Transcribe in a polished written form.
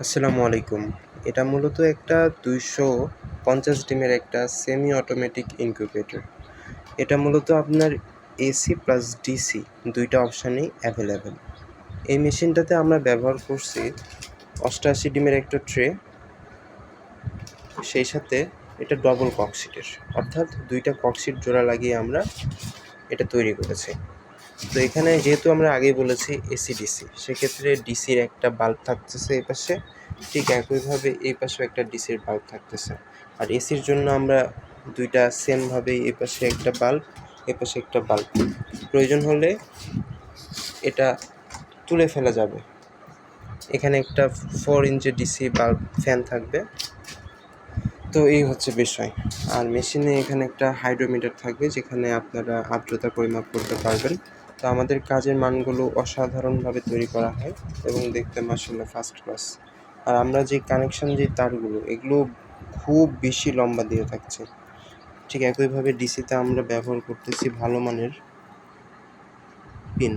আসসালামু আলাইকুম। এটা মূলত একটা ২৫০ ডিমের একটা সেমি অটোমেটিক ইনকিউবেটর। এটা মূলত আপনার এসি প্লাস ডিসি ২ টা অপশানেই অ্যাভেলেবেল। এই মেশিনটাতে আমরা ব্যবহার করছি ৮৮ ডিমের একটা ট্রে, সেই সাথে এটা ডবল ককশিটের, অর্থাৎ ২ টা ককশিট জোড়া লাগিয়ে আমরা এটা তৈরি করেছি। তো এখানে যেহেতু আমরা আগেই বলেছি এসি ডিসি, সেক্ষেত্রে ডিসির একটা বাল্ব থাকতেছে এই পাশে, ঠিক একইভাবে এই পাশেও একটা ডিসির বাল্ব থাকতেছে। আর এসির জন্য আমরা ২ টা সেমভাবে এই পাশে একটা বাল্ব, এ পাশে একটা বাল্ব, প্রয়োজন হলে এটা তুলে ফেলা যাবে। এখানে একটা 4 ইঞ্চি ডিসি বাল্ব ফ্যান থাকবে। তো এই হচ্ছে বিষয়। আর মেশিনে এখানে একটা হাইড্রোমিটার থাকবে, যেখানে আপনারা আর্দ্রতা পরিমাপ করতে পারবেন। তো আমাদের কাজের মানগুলো অসাধারণভাবে তৈরি করা হয় এবং দেখতে মাশাআল্লাহ ফার্স্ট ক্লাস। আর আমরা যে কানেকশন যে তারগুলো, এগুলো খুব বেশি লম্বা দিয়ে থাকছে। ঠিক একইভাবে ডিসিতে আমরা ব্যবহার করতেছি ভালো মানের পিন।